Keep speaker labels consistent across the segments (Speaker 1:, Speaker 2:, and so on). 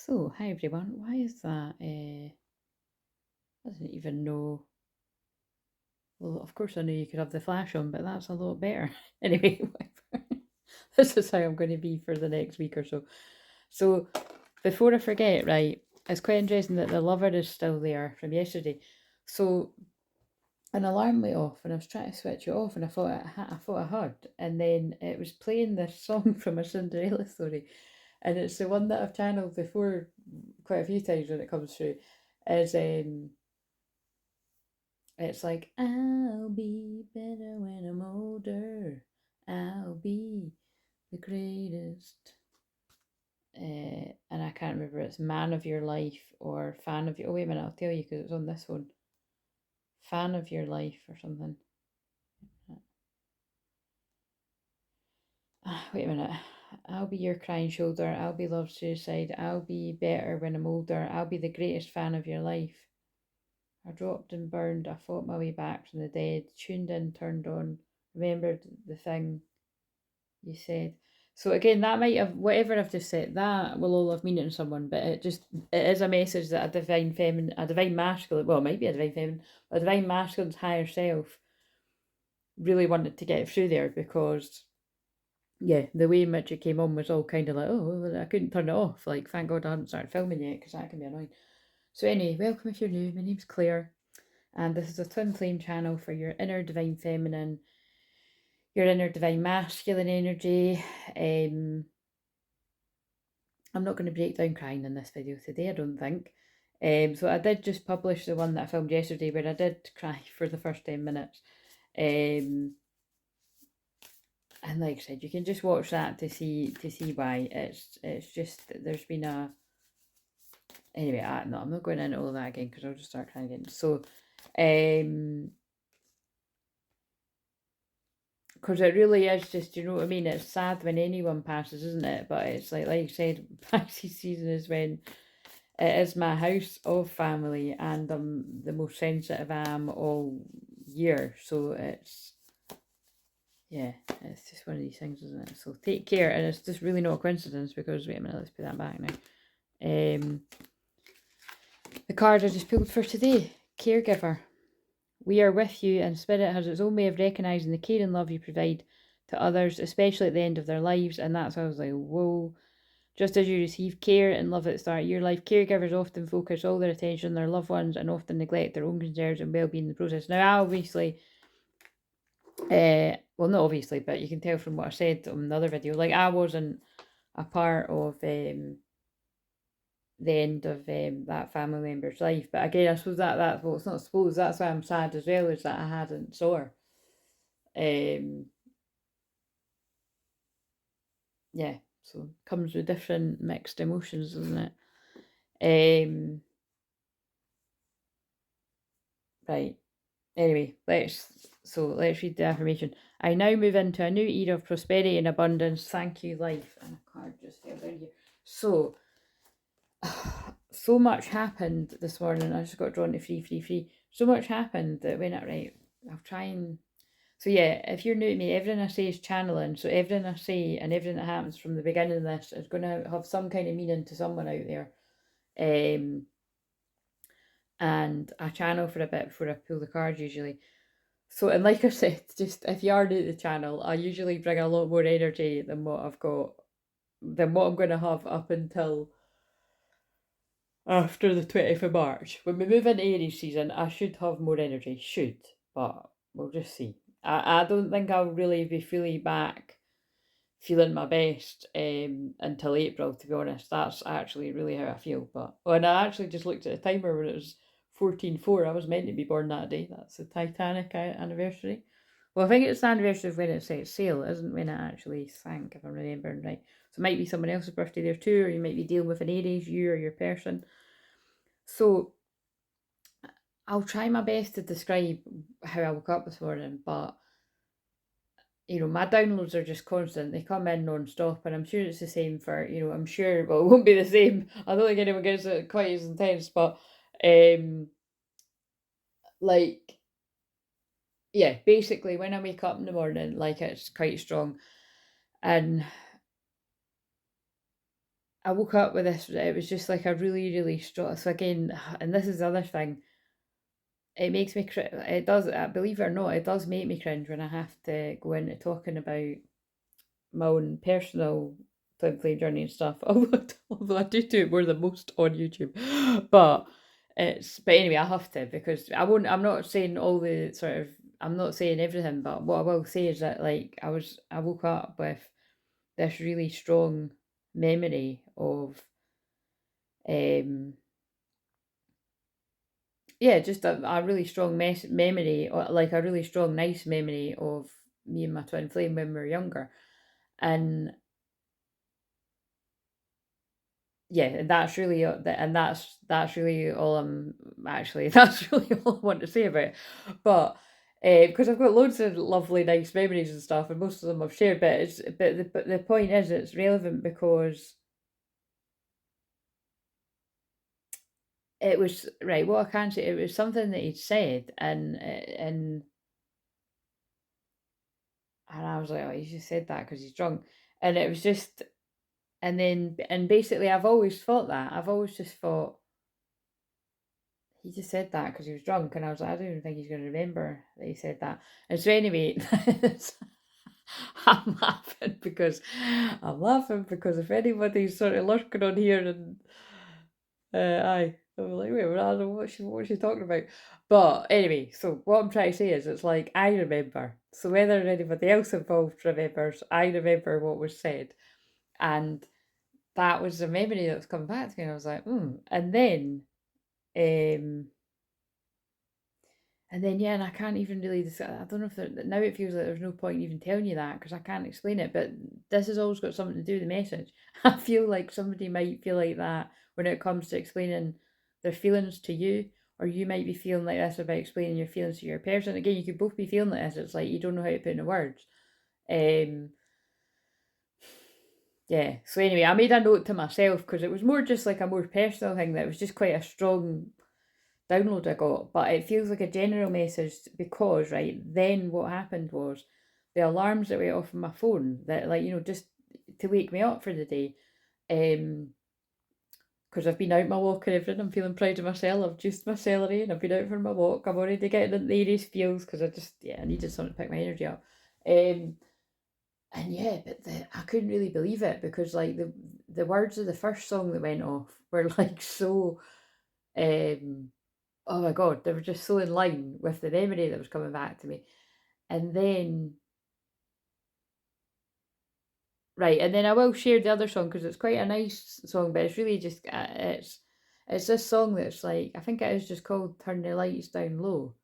Speaker 1: So, hi everyone. Why is that? I didn't even know. Well, of course I knew you could have the flash on, but that's a lot better. Anyway, whatever. This is how I'm going to be for the next week or so. So, before I forget, right, it's quite interesting that the lover is still there from yesterday. So, an alarm went off, and I was trying to switch it off, and I thought I heard, and then it was playing this song from a Cinderella story, and it's the one that I've channeled before quite a few times when it comes through. Is It's like, I'll be better when I'm older. I'll be the greatest. And I can't remember, it's Man of Your Life or Fan of Your. Oh, wait a minute, I'll tell you because it's on this one. Fan of Your Life or something. Wait a minute. I'll be your crying shoulder. I'll be love suicide. I'll be better when I'm older. I'll be the greatest fan of your life. I dropped and burned. I fought my way back from the dead. Tuned in, turned on. Remembered the thing you said. So again, that might have, whatever I've just said, that will all have meaning to someone, but it is a message that a divine feminine, a divine masculine, well, it might be a divine feminine, a divine masculine's higher self really wanted to get through there because, yeah, the way in which it came on was all kind of like, oh, I couldn't turn it off. Like, thank God I hadn't started filming yet because that can be annoying. So anyway, welcome if you're new. My name's Claire, and this is a twin flame channel for your inner divine feminine, your inner divine masculine energy. I'm not going to break down crying in this video today, I don't think. So I did just publish the one that I filmed yesterday where I did cry for the first 10 minutes. And like I said, you can just watch that to see why. It's just there's been a anyway. No, I'm not going into all that again because I'll just start crying again. So, because it really is just, you know what I mean. It's sad when anyone passes, isn't it? But it's like I said, Pisces season is when it is my house of family, and I'm the most sensitive I am all year. So it's it's just one of these things, isn't it? So take care, and it's just really not a coincidence because wait a minute, let's put that back now. The card I just pulled for today, caregiver. We are with you, and spirit has its own way of recognising the care and love you provide to others, especially at the end of their lives. And that's why I was like, whoa. Just as you receive care and love at the start of your life, caregivers often focus all their attention on their loved ones and often neglect their own concerns and well-being in the process. Now, obviously, well, not obviously, but you can tell from what I said on another video, like I wasn't a part of the end of that family member's life. But again, I suppose that's well, it's not suppose, that's why I'm sad as well, is that I hadn't saw her. Yeah, so comes with different mixed emotions, doesn't it? Right. Anyway, let's read the affirmation. I now move into a new era of prosperity and abundance. Thank you, life. And a card just fell down here. So, so much happened this morning. I just got drawn to free. So much happened that when I'll try and. So yeah, if you're new to me, everything I say is channeling. So everything I say and everything that happens from the beginning of this is going to have some kind of meaning to someone out there. And I channel for a bit before I pull the cards usually. So, and like I said, just if you are new to the channel, I usually bring a lot more energy than what I've got, than what I'm going to have up until after the 20th of March. When we move into Aries season, I should have more energy, but we'll just see. I don't think I'll really be fully back feeling my best until April, to be honest. That's actually really how I feel. But when I actually just looked at the timer when it was 14:04, I was meant to be born that day. That's the Titanic anniversary. Well, I think it's the anniversary of when it set sail. It isn't when it actually sank, if I'm remembering right. So it might be someone else's birthday there too, or you might be dealing with an Aries, you or your person. So I'll try my best to describe how I woke up this morning, but you know, my downloads are just constant. They come in non-stop, and I'm sure it's the same for, you know, I'm sure, well, it won't be the same. I don't think anyone gets it quite as intense, but, like, yeah, basically when I wake up in the morning, like, it's quite strong. And I woke up with this, it was just like a really, really strong, so again, and this is the other thing, it makes me, it does, believe it or not, it does make me cringe when I have to go into talking about my own personal twin flame journey and stuff. Although I do it more than most on YouTube, but but anyway, I have to, because I won't. I'm not saying all the sort of. I'm not saying everything, but what I will say is that, like, I woke up with this really strong memory of um yeah, just a really strong memory, or like a really strong nice memory of me and my twin flame when we were younger. And yeah, and that's really and that's really all I'm actually that's really all I want to say about it. But because I've got loads of lovely, nice memories and stuff, and most of them I've shared. But the point is, it's relevant because it was right. What I can say, it was something that he'd said, and I was like, oh, he just said that because he's drunk, and it was just, and basically, I've always thought that. I've always just thought he just said that because he was drunk, and I was like, I don't even think he's going to remember that he said that. And so anyway, I'm laughing because if anybody's sort of lurking on here and aye, I'm like, wait, I don't know what she's talking about. But anyway, so what I'm trying to say is, it's like I remember. So whether anybody else involved remembers, I remember what was said, and that was the memory that was coming back to me. And I was like, hmm. Um, And then, yeah, and I can't even really I don't know if now it feels like there's no point even telling you that because I can't explain it. But this has always got something to do with the message. I feel like somebody might feel like that when it comes to explaining their feelings to you, or you might be feeling like this about explaining your feelings to your person. Again, you could both be feeling like this. It's like you don't know how to put into words. Um, yeah. So anyway, I made a note to myself because it was more just like a more personal thing, that was just quite a strong download I got, but it feels like a general message because, right, then what happened was the alarms that went off on my phone, that, like, just to wake me up for the day, because I've been out my walk and everything. I'm feeling proud of myself. I've juiced my celery and I've been out for my walk. I'm already getting into the Aries feels because I needed something to pick my energy up. Um, and yeah, but I couldn't really believe it because, like, the words of the first song that went off were like so um oh my god, they were just so in line with the memory that was coming back to me. And then, right, and then I will share the other song because it's quite a nice song, but it's really just it's this song that's like, I think it is just called "Turn the Lights Down Low,"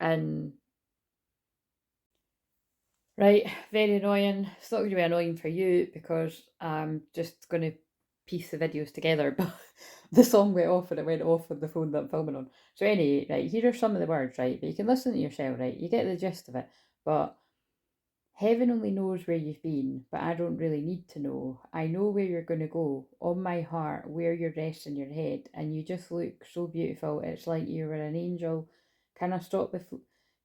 Speaker 1: and right, very annoying. It's not going to be annoying for you because I'm just going to piece the videos together, but the song went off and it went off on the phone that I'm filming on. So anyway, right, here are some of the words, right, but you can listen to yourself, right, you get the gist of it. But heaven only knows where you've been, but I don't really need to know. I know where you're going to go, on my heart, where you're resting your head, and you just look so beautiful. It's like you were an angel. Can I stop the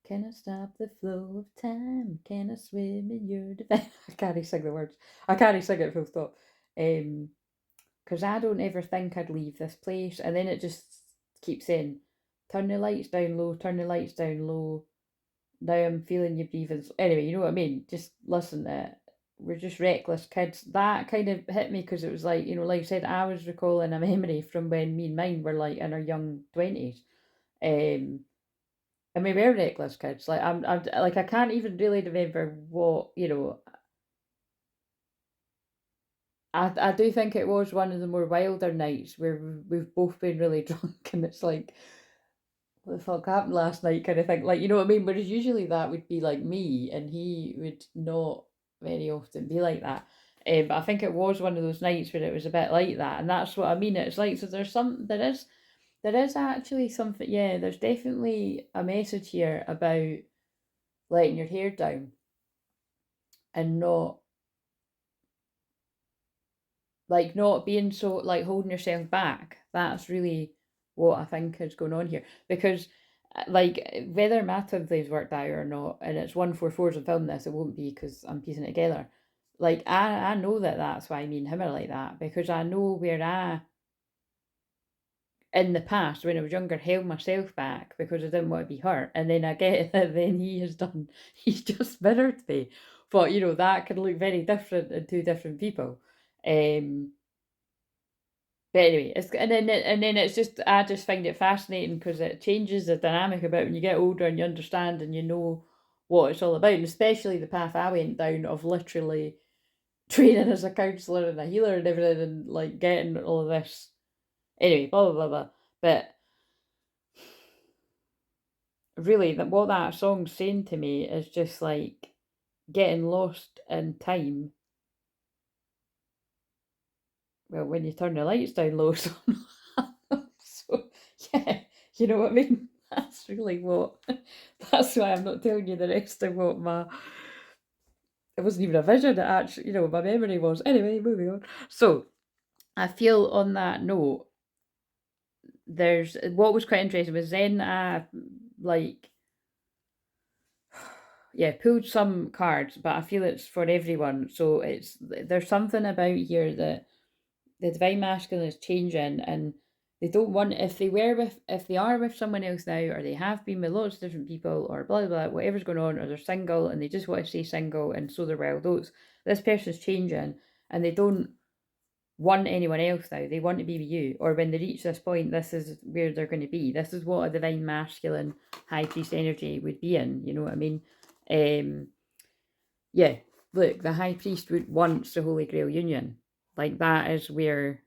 Speaker 1: Can I stop the flow of time? Can I swim in your divine? I can't sing the words. I can't sing it full stop. Because I don't ever think I'd leave this place. And then it just keeps saying, turn the lights down low, turn the lights down low. Now I'm feeling you breathing. Anyway, you know what I mean? Just listen to it. We're just reckless kids. That kind of hit me because it was like, like I said, I was recalling a memory from when me and mine were like in our young 20s. Um, and we were reckless kids. Like I'm like I can't even really remember what I do think it was one of the more wilder nights where we've both been really drunk, and it's like, what the fuck happened last night kind of thing. Like, you know what I mean? Whereas usually that would be like me, and he would not very often be like that. But I think it was one of those nights where it was a bit like that, and that's what I mean. It's like, so there is actually something. Yeah, there's definitely a message here about letting your hair down and not being so, like, holding yourself back. That's really what I think is going on here. Because like, whether my twin flames worked out or not, and it's 144s and film this, it won't be because I'm piecing it together. Like, I know that that's why me and him are like that, because I know where I, in the past, when I was younger, held myself back because I didn't want to be hurt. And then I get that then he has done, he's just mirrored me. But, you know, that can look very different in two different people. Um, but anyway, and then it's just, I just find it fascinating because it changes the dynamic about when you get older and you understand and you know what it's all about. And especially the path I went down of literally training as a counsellor and a healer and everything, and like getting all of this. Anyway, blah blah blah blah. But really, that what that song's saying to me is just like getting lost in time. Well, when you turn the lights down low, so, so yeah, you know what I mean. That's really what. That's why I'm not telling you the rest of what my. It wasn't even a vision. It actually, you know, my memory was. Anyway, moving on. So I feel on that note, there's what was quite interesting was then I like yeah, pulled some cards, but I feel it's for everyone. So it's there's something about here that the divine masculine is changing, and they don't want, if they are with someone else now, or they have been with lots of different people, or blah blah, whatever's going on, or they're single and they just want to stay single, and so they're well. This person's changing, and they don't want anyone else now. They want to be with you, or when they reach this point, this is where they're going to be. This is what a divine masculine high priest energy would be in. You know what I mean? Yeah, look, the high priest would wants the Holy Grail union. Like that is where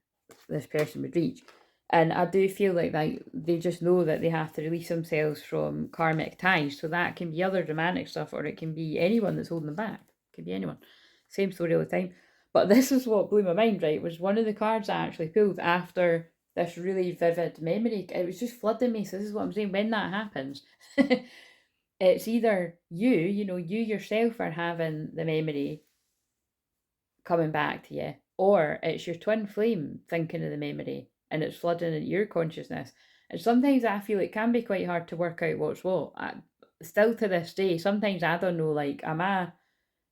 Speaker 1: this person would reach. And I do feel like they just know that they have to release themselves from karmic ties. So that can be other romantic stuff, or it can be anyone that's holding them back. It can be anyone. Same story all the time. But this is what blew my mind, right? Was one of the cards I actually pulled after this really vivid memory. It was just flooding me. So this is what I'm saying. When that happens, it's either you know, you yourself are having the memory coming back to you, or it's your twin flame thinking of the memory and it's flooding into your consciousness. And sometimes I feel it can be quite hard to work out what's what. Still to this day, sometimes I don't know, like, am I,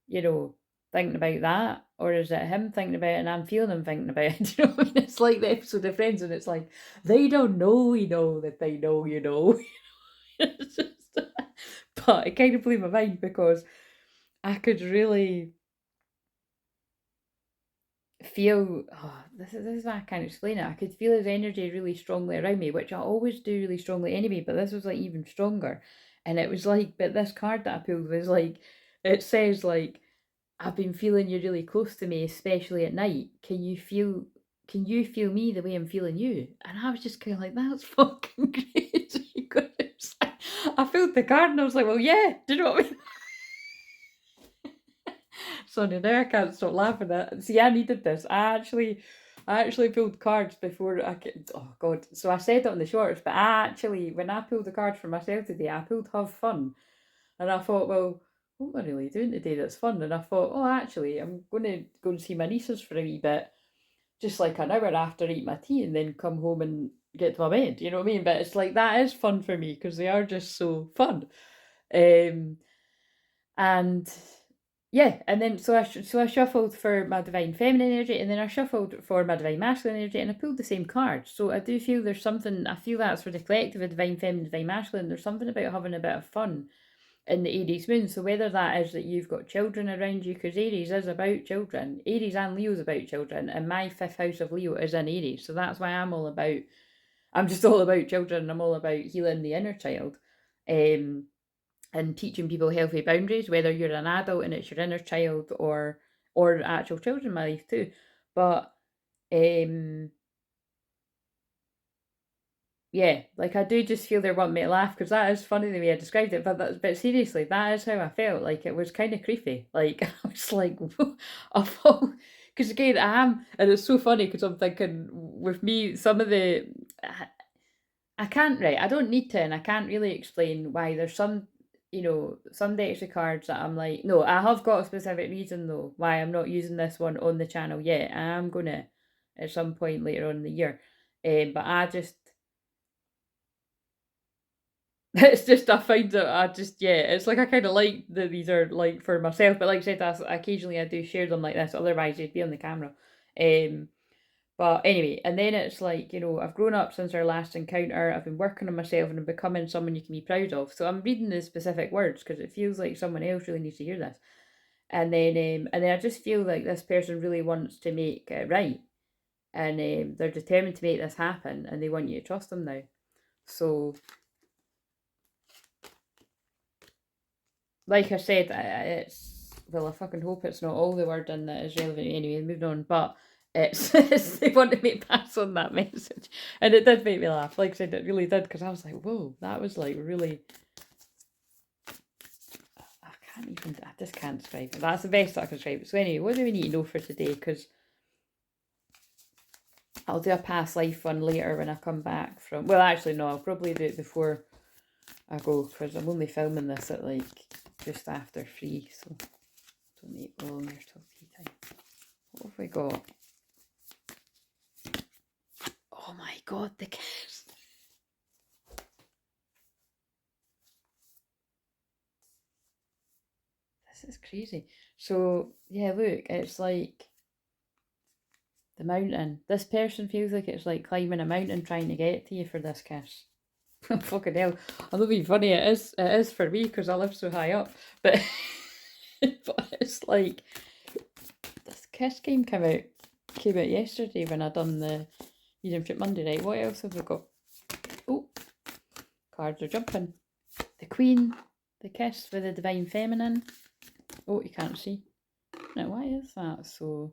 Speaker 1: you know, thinking about that? Or is it him thinking about it and I'm feeling him thinking about it? Do you know what I mean? It's like the episode of Friends, and it's like, they don't know, you know, that they know, you know. It's just, but it kind of blew my mind because I could really feel, oh, this is why I can't explain it. I could feel his energy really strongly around me, which I always do really strongly anyway, but this was like even stronger. And it was like, but this card that I pulled was like, it says like, I've been feeling you really close to me, especially at night. Can you feel me the way I'm feeling you? And I was just kind of like, that's fucking crazy. I felt the card and I was like, well, yeah, do you know what I mean? Sorry, now I can't stop laughing at. See, I needed this. I actually pulled cards before I could. Oh God! So I said it on the shorts, but when I pulled the cards for myself today, I pulled have fun, and I thought, well, what am I really doing today that's fun? And I thought, oh, actually, I'm going to go and see my nieces for a wee bit, just like an hour after I eat my tea, and then come home and get to my bed. You know what I mean? But it's like that is fun for me because they are just so fun. Um, and yeah, and then so I shuffled for my divine feminine energy, and then I shuffled for my divine masculine energy, and I pulled the same card. So I do feel there's something. I feel that's for the collective of divine feminine, divine masculine. There's something about having a bit of fun in the Aries moon. So whether that is that you've got children around you, because Aries is about children. Aries and Leo's about children, and my fifth house of Leo is in Aries. So that's why I'm just all about children. I'm all about healing the inner child. And teaching people healthy boundaries, whether you're an adult and it's your inner child, or actual children in my life too. But um yeah, like I do just feel they want me to laugh because that is funny the way I described it, but seriously, that is how I felt. Like it was kind of creepy. Like I was like, I thought, because again I am, and it's so funny because I'm thinking with me some of the I can't, right, I don't need to, and I can't really explain why there's some, some decks of cards that I'm like, no, I have got a specific reason though why I'm not using this one on the channel yet. I am gonna at some point later on in the year. But I just It's just I find that I just it's like I kind of like that these are like for myself, but like I said, occasionally I do share them like this. Otherwise, they'd be on the camera. Um, but anyway, and then it's like, I've grown up since our last encounter. I've been working on myself and I'm becoming someone you can be proud of. So I'm reading the specific words because it feels like someone else really needs to hear this. And then I just feel like this person really wants to make it right, and they're determined to make this happen, and they want you to trust them now. So, like I said, it's well, I fucking hope it's not all the word in that is relevant anyway. Moving on, but it's they wanted me to pass on that message, and it did make me laugh. Like I said, it really did because I was like, whoa, that was like really. I just can't describe it. That's the best I can describe it. So anyway, what do we need to know for today? Because I'll do a past life one later when I come back from. Well, actually, no, I'll probably do it before I go because I'm only filming this at like just after 3, so don't need longer till tea time. What have we got? Oh my god, the kiss. This is crazy. So yeah, look, it's like the mountain. This person feels like it's like climbing a mountain trying to get to you for this kiss. Fucking hell. I know being funny, it is for me because I live so high up. But but it's like this kiss game came out yesterday when I done the Mediumship Monday night. What else have we got? Oh, cards are jumping. The Queen, the kiss with the Divine Feminine. Oh, you can't see. Now, why is that so?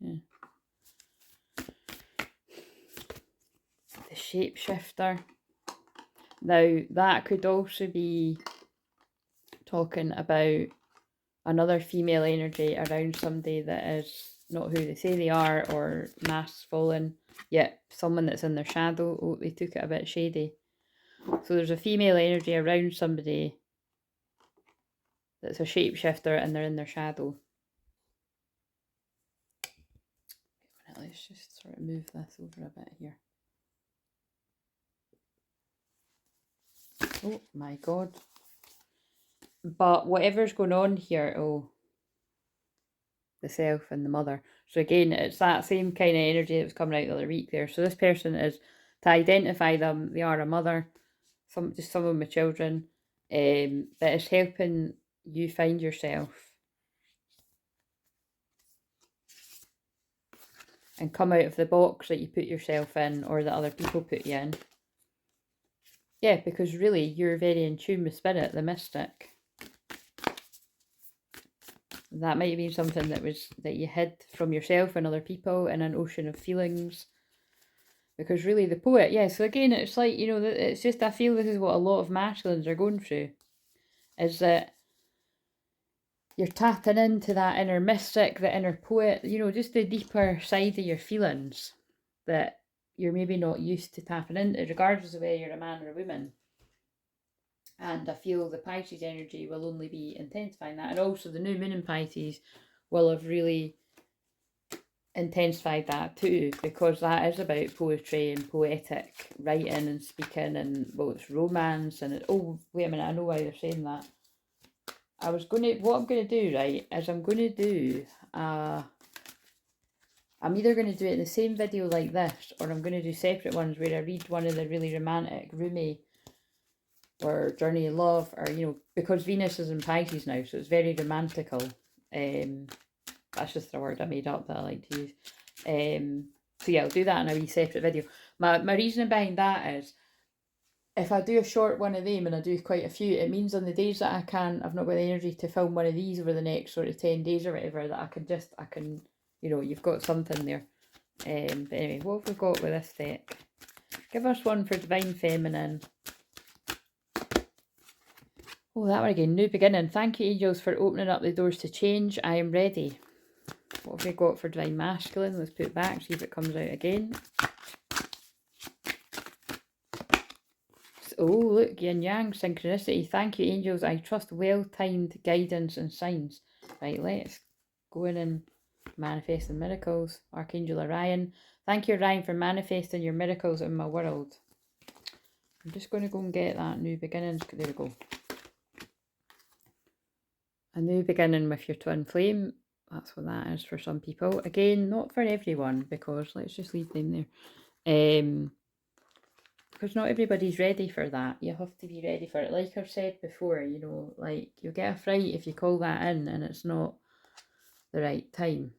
Speaker 1: Yeah. The Shapeshifter. Now, that could also be talking about another female energy around somebody that is not who they say they are, or masks fallen, yet someone that's in their shadow. Oh, they took it a bit shady. So there's a female energy around somebody that's a shapeshifter and they're in their shadow. Let's just sort of move this over a bit here. Oh my god. But whatever's going on here, the self and the mother. So again, it's that same kind of energy that was coming out the other week there. So this person is, to identify them, they are a mother, just some of my children, that is helping you find yourself and come out of the box that you put yourself in or that other people put you in. Yeah, because really you're very in tune with spirit, the mystic. That might have been something that you hid from yourself and other people in an ocean of feelings. Because really the poet, yeah, so again, it's like, it's just, I feel this is what a lot of masculines are going through. Is that you're tapping into that inner mystic, the inner poet, just the deeper side of your feelings that you're maybe not used to tapping into, regardless of whether you're a man or a woman. And I feel the Pisces energy will only be intensifying that. And also the new moon in Pisces will have really intensified that too, because that is about poetry and poetic writing and speaking, and well, it's romance and oh wait a minute, I know why they're saying that. What I'm gonna do, right, is I'm either going to do it in the same video like this, or I'm going to do separate ones where I read one of the really romantic, roomy, or journey of love, or, because Venus is in Pisces now, so it's very romantical. That's just a word I made up that I like to use. So yeah, I'll do that in a wee separate video. My reasoning behind that is, if I do a short one of them and I do quite a few, it means on the days that I've not got the energy to film one of these over the next sort of 10 days or whatever, that I can, you've got something there. But anyway, what have we got with this deck? Give us one for Divine Feminine. Oh, that one again, New Beginning. Thank you, angels, for opening up the doors to change. I am ready. What have we got for Divine Masculine? Let's put it back, see if it comes out again. Oh, look, yin yang, synchronicity. Thank you, angels. I trust well-timed guidance and signs. Right, let's go in and manifest the miracles. Archangel Orion. Thank you, Orion, for manifesting your miracles in my world. I'm just going to go and get that new beginnings. There we go. A new beginning with your twin flame. That's what that is for some people. Again, not for everyone, because let's just leave them there. Because not everybody's ready for that. You have to be ready for it. Like I've said before, you know, like you'll get a fright if you call that in and it's not the right time.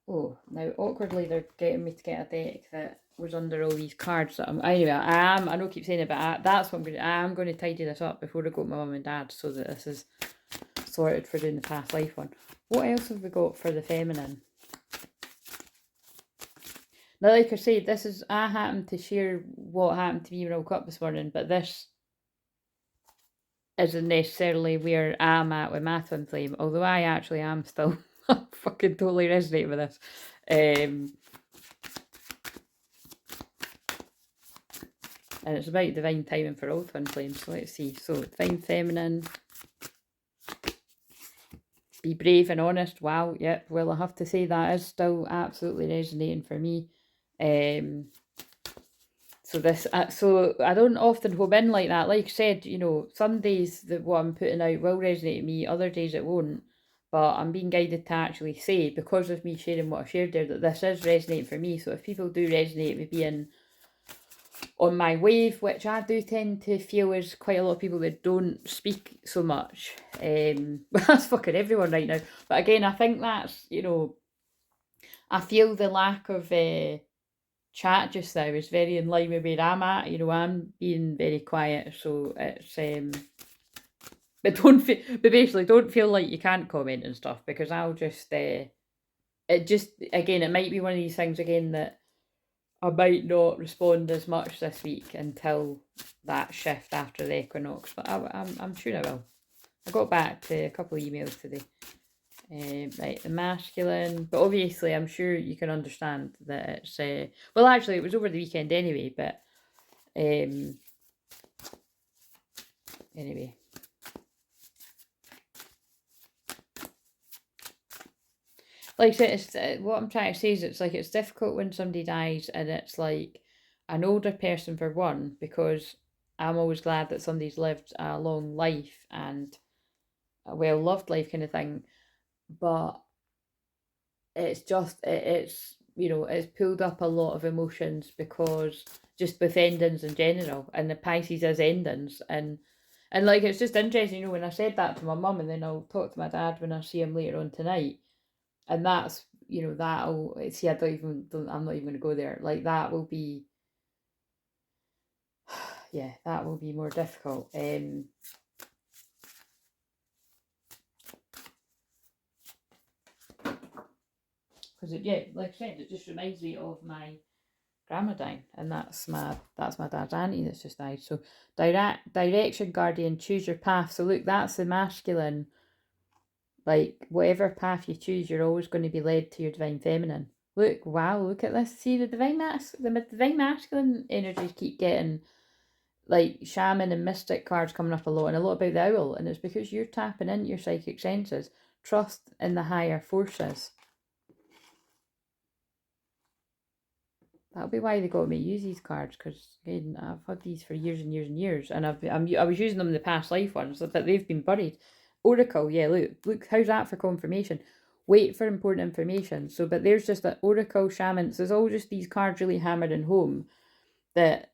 Speaker 1: Oh, now awkwardly they're getting me to get a deck that was under all these cards that anyway, I know I keep saying it, but that's what I'm going to tidy this up before I go to my mum and dad so that this is sorted for doing the past life one. What else have we got for the feminine? Now, like I said, I happened to share what happened to me when I woke up this morning, but this isn't necessarily where I'm at with my twin flame, although I actually am still fucking totally resonating with this. And it's about divine timing for all twin flames. So let's see. So divine feminine. Be brave and honest. Wow. Yep. Well, I have to say that is still absolutely resonating for me. So I don't often home in like that. Like I said, you know, some days that what I'm putting out will resonate with me, other days it won't. But I'm being guided to actually say, because of me sharing what I shared there, that this is resonating for me. So if people do resonate with being on my wave, which I do tend to feel is quite a lot of people that don't speak so much. That's fucking everyone right now. But again, I think that's, you know, I feel the lack of chat just now is very in line with where I'm at. You know, I'm being very quiet, so it's but basically don't feel like you can't comment and stuff, because I'll just it might be one of these things again that I might not respond as much this week until that shift after the equinox, but I'm sure I will. I got back to a couple of emails today. Right, the masculine, but obviously I'm sure you can understand that it's well, actually it was over the weekend anyway, but anyway, like I said, it's what I'm trying to say is it's like it's difficult when somebody dies, and it's like an older person for one, because I'm always glad that somebody's lived a long life and a well loved life kind of thing, but it's just it's you know it's pulled up a lot of emotions, because just with endings in general, and the Pisces is endings, and like it's just interesting, you know, when I said that to my mum, and then I'll talk to my dad when I see him later on tonight, and that's, you know, that'll see, I'm not even going to go there, like that will be yeah, that will be more difficult. Because like I said, it just reminds me of my grandma dying, and that's my dad's auntie that's just died. So direction, guardian, choose your path. So look, that's the masculine. Like whatever path you choose, you're always going to be led to your divine feminine. Look, wow, look at this. See the divine masculine energies keep getting like shaman and mystic cards coming up a lot, and a lot about the owl, and it's because you're tapping into your psychic senses. Trust in the higher forces. That'll be why they got me to use these cards, because again, I've had these for years and years and years, and I was using them in the past life ones, but they've been buried. Oracle, yeah, look, how's that for confirmation? Wait for important information. So, but there's just that Oracle, Shaman. So there's all just these cards really hammering home that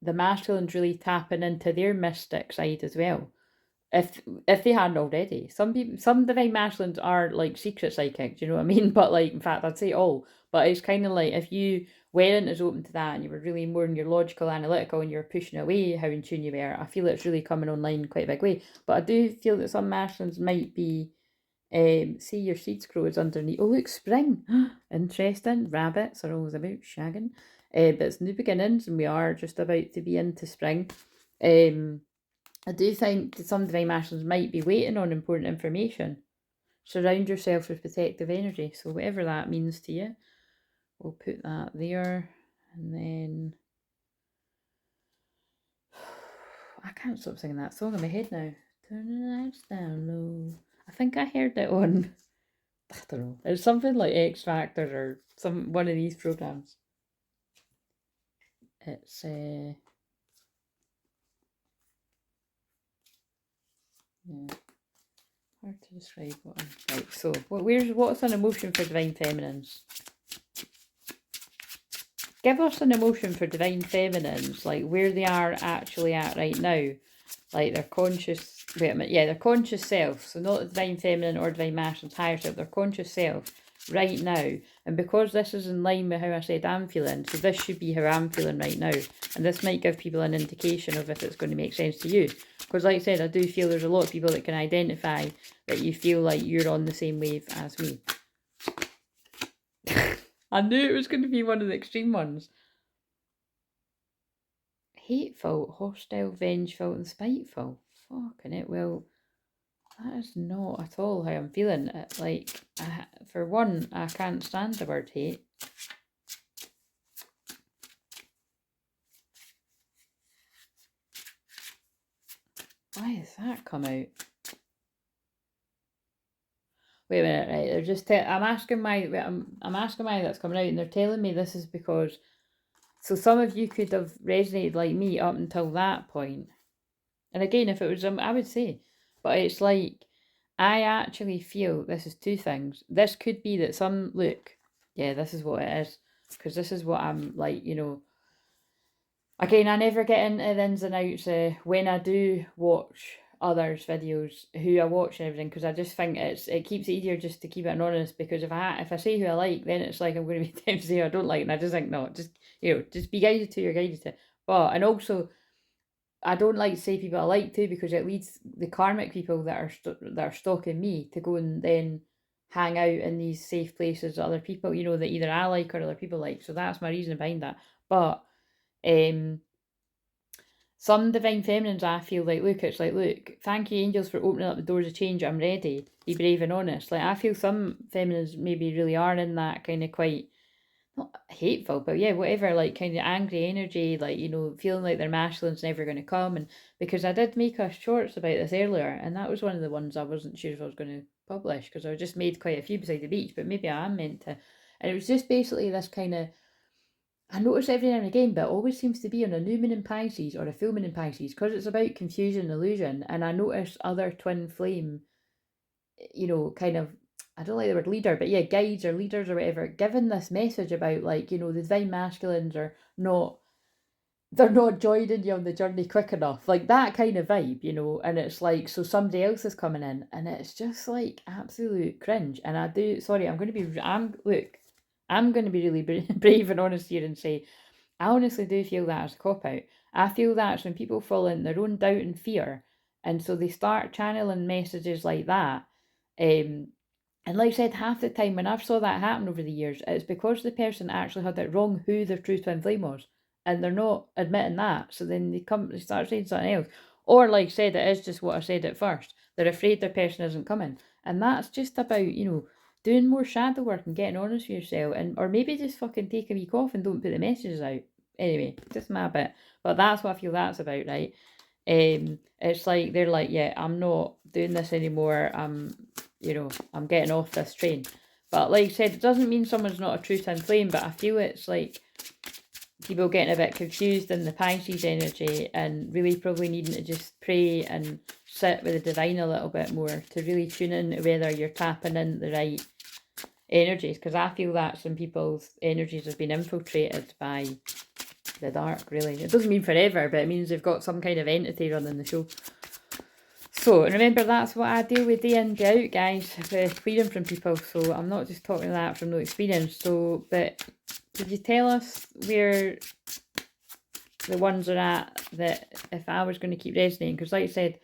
Speaker 1: the masculine's really tapping into their mystic side as well, if they hadn't already. Some divine masculines are like secret psychic, do you know what I mean? But like, in fact, I'd say all. But it's kind of like if you weren't as open to that and you were really more in your logical, analytical, and you're pushing away how in tune you were, I feel it's really coming online quite a big way. But I do feel that some masculines might be, see your seeds grow is underneath. Oh, look, spring. Interesting. Rabbits are always about shagging. But it's new beginnings, and we are just about to be into spring. I do think that some divine masculines might be waiting on important information. Surround yourself with protective energy. So whatever that means to you, we'll put that there. And then I can't stop singing that song in my head now. Turn the lights down low. I think I heard it on, I don't know, it's something like X Factor or one of these programs. It's yeah, hard to describe what I'm right. So what's an emotion for divine feminines? Give us an emotion for divine feminines, like where they are actually at right now, like their conscious. Wait a minute, yeah, their conscious self. So not the divine feminine or divine masculine's higher self. Their conscious self right now. And because this is in line with how I said I'm feeling, so this should be how I'm feeling right now. And this might give people an indication of if it's going to make sense to you. Because like I said, I do feel there's a lot of people that can identify that you feel like you're on the same wave as me. I knew it was going to be one of the extreme ones. Hateful, hostile, vengeful, and spiteful. Fucking it. Well, that is not at all how I'm feeling. Like, for one, I can't stand the word hate. Why has that come out? Wait a minute, right? They're just. I'm asking why that's coming out, and they're telling me this is because. So some of you could have resonated like me up until that point. And again, if it was, I would say, but it's like, I actually feel this is two things. This could be that this is what it is, because this is what I'm like, again, I never get into the ins and outs when I do watch others' videos, who I watch and everything, because I just think it keeps it easier just to keep it anonymous, because if I say who I like, then it's like I'm going to be tempted to say who I don't like, and I just think, no, just be guided to, you're guided to. But, and also, I don't like to say people I like to, because it leads the karmic people that are stalking me to go and then hang out in these safe places that other people, that either I like or other people like. So that's my reason behind that. But some divine feminines, I feel like, it's like, look, thank you angels for opening up the doors of change. I'm ready. Be brave and honest. Like, I feel some feminines maybe really are in that kind of quite, not hateful, but yeah, whatever, like kind of angry energy, like, feeling like their masculine's never going to come. And because I did make us shorts about this earlier, and that was one of the ones I wasn't sure if I was going to publish, because I just made quite a few beside the beach, but maybe I am meant to. And it was just basically this kind of, I notice every now and again, but it always seems to be on a new moon in Pisces or a full moon in Pisces, because it's about confusion and illusion. And I notice other twin flame, kind of, I don't like the word leader, but yeah, guides or leaders or whatever, giving this message about, like, the divine masculines are not, they're not joining you on the journey quick enough, like that kind of vibe, and it's like, so somebody else is coming in, and it's just like absolute cringe. And I'm going to be, I'm going to be really brave and honest here and say, I honestly do feel that as a cop-out. I feel that's when people fall in their own doubt and fear, and so they start channeling messages like that. And like I said, half the time when I've saw that happen over the years, it's because the person actually had it wrong who their true twin flame was, and they're not admitting that. So then they start saying something else, or like I said, it is just what I said at first. They're afraid their person isn't coming, and that's just about doing more shadow work and getting honest with yourself, and or maybe just fucking take a week off and don't put the messages out. Anyway, just my bit, but that's what I feel that's about, right? It's like they're like, yeah, I'm not doing this anymore. I'm getting off this train. But like I said, it doesn't mean someone's not a true twin flame, but I feel it's like people getting a bit confused in the Pisces energy and really probably needing to just pray and sit with the divine a little bit more to really tune in to whether you're tapping in the right energies, because I feel that some people's energies have been infiltrated by the dark, really. It doesn't mean forever, but it means they've got some kind of entity running the show. So remember, that's what I deal with day in, day out, guys, with clearing from people. So I'm not just talking that from no experience. So, but could you tell us where the ones are at that if I was going to keep resonating? Because like I said,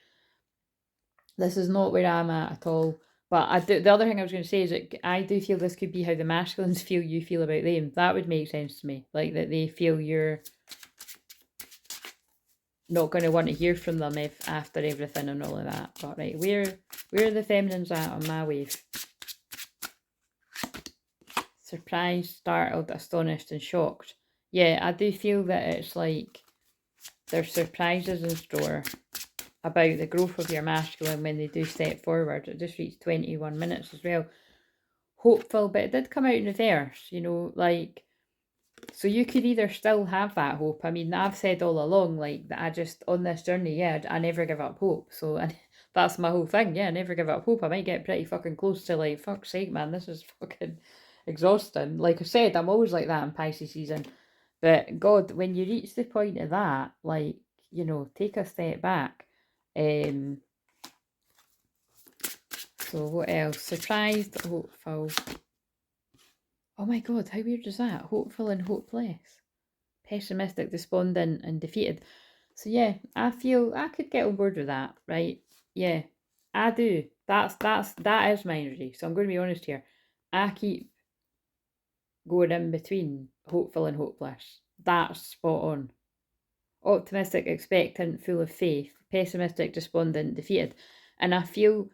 Speaker 1: this is not where I'm at all. But the other thing I was going to say is that I do feel this could be how the masculines feel you feel about them. That would make sense to me. Like that they feel you're not going to want to hear from them if after everything and all of that. But right, where are the feminines at on my wave? Surprised, startled, astonished and shocked. Yeah, I do feel that it's like there's surprises in store about the growth of your masculine when they do step forward. It just reached 21 minutes as well. Hopeful, but it did come out in reverse, like So you could either still have that hope. I mean, I've said all along, like, that I just, on this journey, yeah, I never give up hope. So and that's my whole thing, yeah, never give up hope. I might get pretty fucking close to, like, fuck's sake, man, this is fucking exhausting. Like I said, I'm always like that in Pisces season. But God, when you reach the point of that, like, you know, take a step back. So what else? Surprised, hopeful. Oh my God, how weird is that? Hopeful and hopeless. Pessimistic, despondent, and defeated. So yeah, I feel I could get on board with that, right? Yeah, I do. That is my energy. So I'm going to be honest here. I keep going in between hopeful and hopeless. That's spot on. Optimistic, expectant, full of faith. Pessimistic, despondent, defeated. And I feel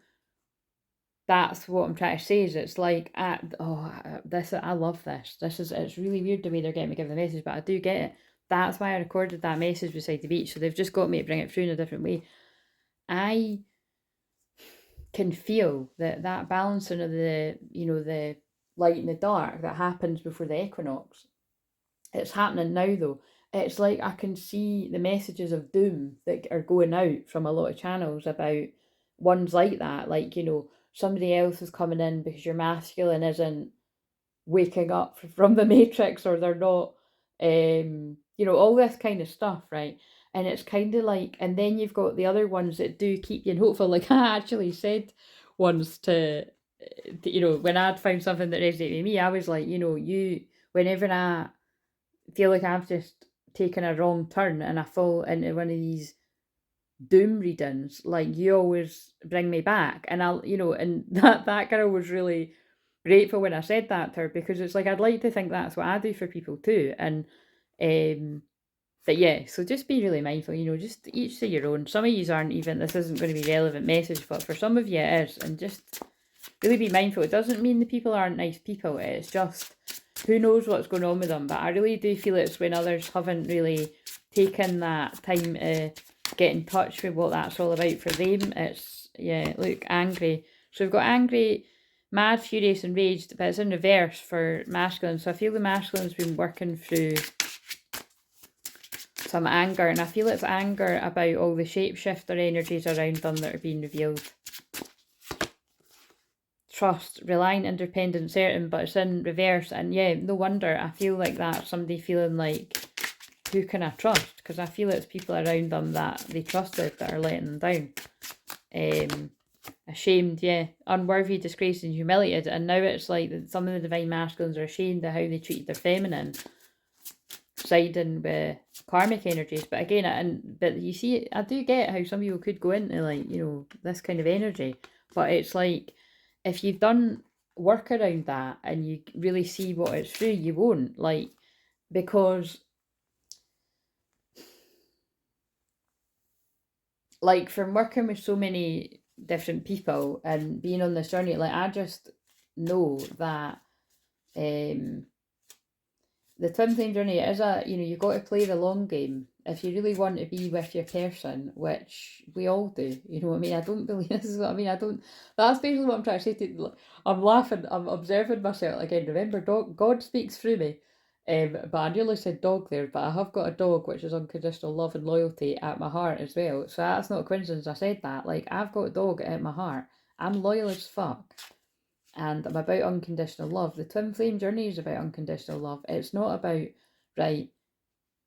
Speaker 1: that's what I'm trying to say. Is it's like I love this. It's really weird the way they're getting me give the message, but I do get it. That's why I recorded that message beside the beach. So they've just got me to bring it through in a different way. I can feel that balancing of the the light and the dark that happens before the equinox. It's happening now though. It's like I can see the messages of doom that are going out from a lot of channels about ones like that. Like, somebody else is coming in because your masculine isn't waking up from the matrix, or they're not, all this kind of stuff, right? And it's kind of like, and then you've got the other ones that do keep you hopeful. Like I actually said once when I'd found something that resonated with me, I was like, whenever I feel like I've just taken a wrong turn and I fall into one of these doom readings, like, you always bring me back. And and that girl was really grateful when I said that to her, because it's like, I'd like to think that's what I do for people too. And but yeah, so just be really mindful, just each to your own. Some of you aren't even, this isn't going to be relevant message, but for some of you it is. And just really be mindful. It doesn't mean the people aren't nice people. It's just, who knows what's going on with them. But I really do feel it's when others haven't really taken that time to get in touch with what that's all about for them. It's, yeah, look, angry. So we've got angry, mad, furious, enraged, but it's in reverse for masculine. So I feel the masculine's been working through some anger, and I feel it's anger about all the shapeshifter energies around them that are being revealed. Trust, reliant, independent, certain, but it's in reverse. And yeah, no wonder I feel like that. Somebody feeling like, who can I trust? Because I feel it's people around them that they trusted that are letting them down. Ashamed, yeah, unworthy, disgraced, and humiliated. And now it's like some of the divine masculines are ashamed of how they treated their feminine, siding with karmic energies. But again, but you see, I do get how some people could go into, like, this kind of energy. But it's like, if you've done work around that and you really see what it's through, you won't, like, because, like, from working with so many different people and being on this journey, like, I just know that the twin flame journey is you've got to play the long game if you really want to be with your person, which we all do. You know what I mean? I don't believe this is what I mean. I don't. That's basically what I'm trying to say to you. I'm laughing. I'm observing myself again. Remember, God speaks through me. But I nearly said dog there, but I have got a dog which is unconditional love and loyalty at my heart as well. So that's not a coincidence I said that. Like, I've got a dog at my heart. I'm loyal as fuck. And I'm about unconditional love. The twin flame journey is about unconditional love. It's not about, right,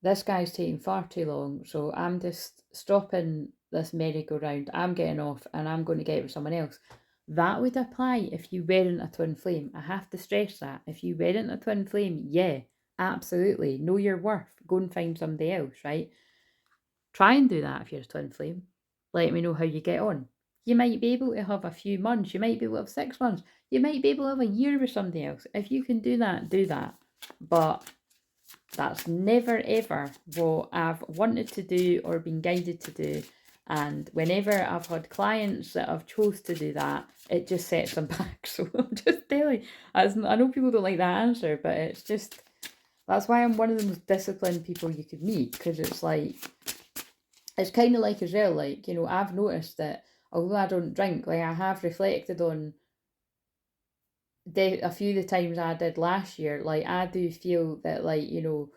Speaker 1: this guy's taking far too long, so I'm just stopping this merry-go-round. I'm getting off and I'm going to get with someone else. That would apply if you weren't a twin flame. I have to stress that. If you weren't a twin flame, yeah, absolutely. Know your worth. Go and find somebody else, right? Try and do that if you're a twin flame. Let me know how you get on. You might be able to have a few months. You might be able to have 6 months. You might be able to have a year with somebody else. If you can do that, do that. But that's never ever what I've wanted to do or been guided to do. And whenever I've had clients that have chose to do that, it just sets them back. So I'm just telling you, I know people don't like that answer, but it's just, that's why I'm one of the most disciplined people you could meet. Because it's like, it's kind of like as well, like, I've noticed that although I don't drink, like, I have reflected on a few of the times I did last year, like I do feel that, like, you know,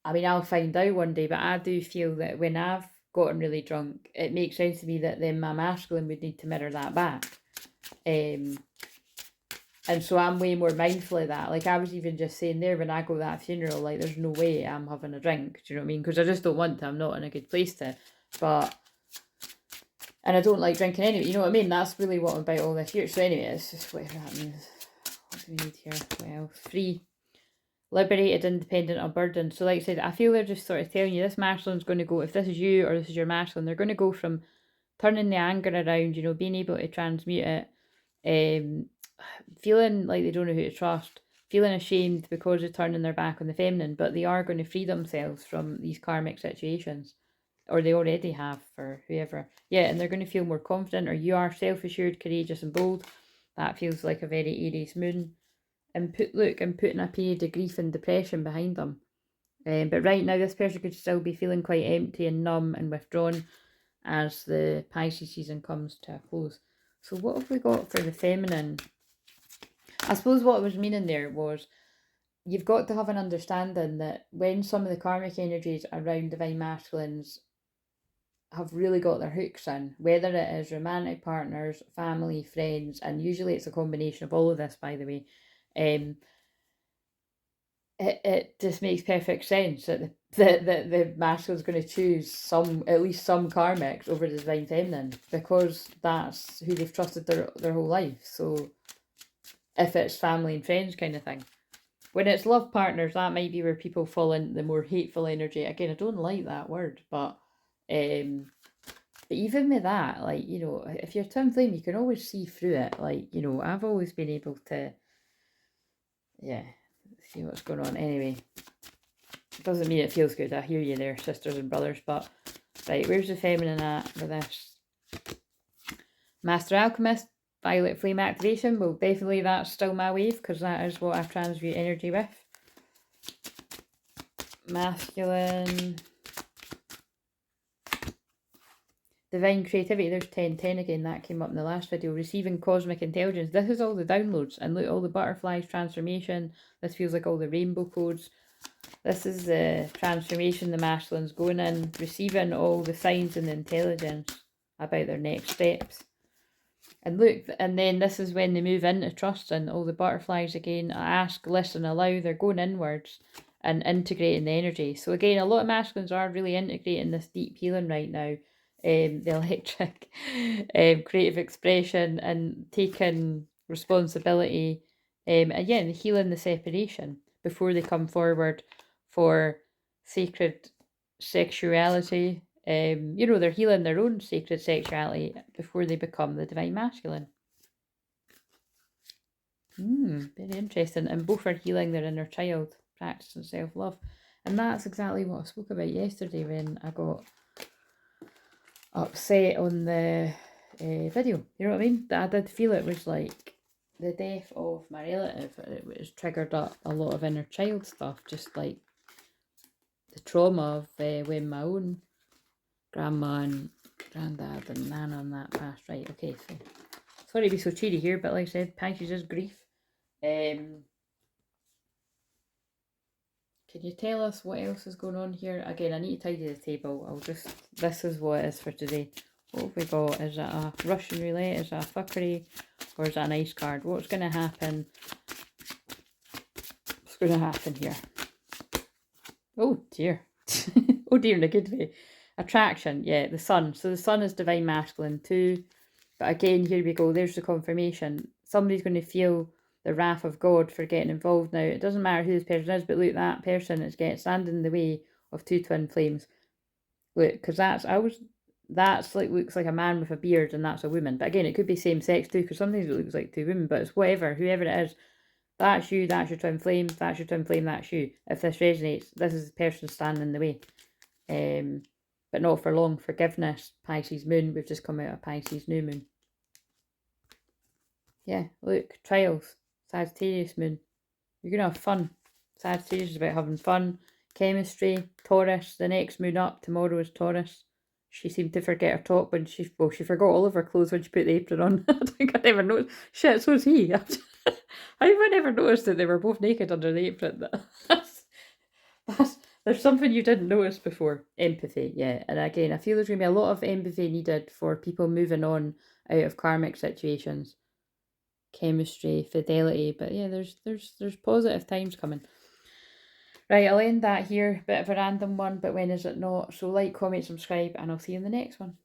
Speaker 1: I mean, I'll find out one day, but I do feel that when I've gotten really drunk, it makes sense to me that then my masculine would need to mirror that back. And so I'm way more mindful of that. Like I was even just saying there, when I go to that funeral, like there's no way I'm having a drink. Do you know what I mean? Because I just don't want to. I'm not in a good place to. But, and I don't like drinking anyway. You know what I mean? That's really what I'm about all this year. So anyway, it's just whatever that means. What do we need here? Well, free, liberated, independent, unburdened. So like I said, I feel they're just sort of telling you this masculine's going to go, if this is you or this is your masculine, they're going to go from turning the anger around, you know, being able to transmute it, feeling like they don't know who to trust, feeling ashamed because they're turning their back on the feminine, but they are going to free themselves from these karmic situations, or they already have for whoever. Yeah, and they're going to feel more confident, or you are self-assured, courageous and bold. That feels like a very Aries moon. And putting a period of grief and depression behind them. But right now, this person could still be feeling quite empty and numb and withdrawn as the Pisces season comes to a close. So what have we got for the feminine? I suppose what I was meaning there was, you've got to have an understanding that when some of the karmic energies around divine masculines have really got their hooks in, whether it is romantic partners, family, friends, and usually it's a combination of all of this, by the way, it just makes perfect sense that the masculine's going to choose at least some karmics over the divine feminine, because that's who they've trusted their whole life. So if it's family and friends kind of thing. When it's love partners, that might be where people fall into the more hateful energy. Again, I don't like that word, but even with that, like, you know, if you're twin flame, you can always see through it. Like, you know, I've always been able to, yeah, see what's going on. Anyway, it doesn't mean it feels good. I hear you there, sisters and brothers, but right, where's the feminine at with this? Master Alchemist, Violet Flame activation. Well, definitely that's still my wave, because that is what I transmute energy with. Masculine. Divine creativity. There's 1010 again. That came up in the last video. Receiving cosmic intelligence. This is all the downloads. And look, all the butterflies, transformation. This feels like all the rainbow codes. This is the transformation the masculine's going in. Receiving all the signs and the intelligence about their next steps. And look, and then this is when they move into trust, and all the butterflies again. Ask, listen, allow. They're going inwards and integrating the energy. So again, a lot of masculines are really integrating this deep healing right now. The electric, creative expression, and taking responsibility. Again, healing the separation before they come forward for sacred sexuality. You know, they're healing their own sacred sexuality before they become the divine masculine. Very interesting. And both are healing their inner child, practicing self-love. And that's exactly what I spoke about yesterday when I got upset on the video. You know what I mean? I did feel it was like the death of my relative. It was triggered up a lot of inner child stuff, just like the trauma of when my own grandma and granddad and nana and that passed. Right, okay, so sorry to be so cheery here, but like I said, Pisces is grief. Can you tell us what else is going on here? Again, I need to tidy the table. This is what it is for today. What have we got? Is it a Russian roulette? Is it a fuckery? Or is that an ice card? What's going to happen? What's going to happen here? Oh dear. Oh dear, in a good way. Attraction, yeah, the sun. So the sun is divine masculine too. But again, here we go. There's the confirmation. Somebody's going to feel the wrath of God for getting involved now. It doesn't matter who this person is, but look, that person is standing in the way of two twin flames. Look, because that's like, looks like a man with a beard, and that's a woman. But again, it could be same sex too, because sometimes it looks like two women. But it's whoever it is. That's you. That's your twin flame. That's your twin flame. That's you. If this resonates, this is the person standing in the way. But not for long. Forgiveness, Pisces moon. We've just come out of Pisces new moon. Yeah, look, trials, Sagittarius moon. You're going to have fun. Sagittarius is about having fun. Chemistry, Taurus, the next moon up. Tomorrow is Taurus. She seemed to forget her top when she forgot all of her clothes when she put the apron on. I think I never noticed. Shit, so is he. I never noticed that they were both naked under the apron. There's something you didn't notice before. Empathy, yeah. And again, I feel there's going to be a lot of empathy needed for people moving on out of karmic situations. Chemistry, fidelity, but yeah, there's positive times coming. Right, I'll end that here. Bit of a random one, but when is it not? So like, comment, subscribe, and I'll see you in the next one.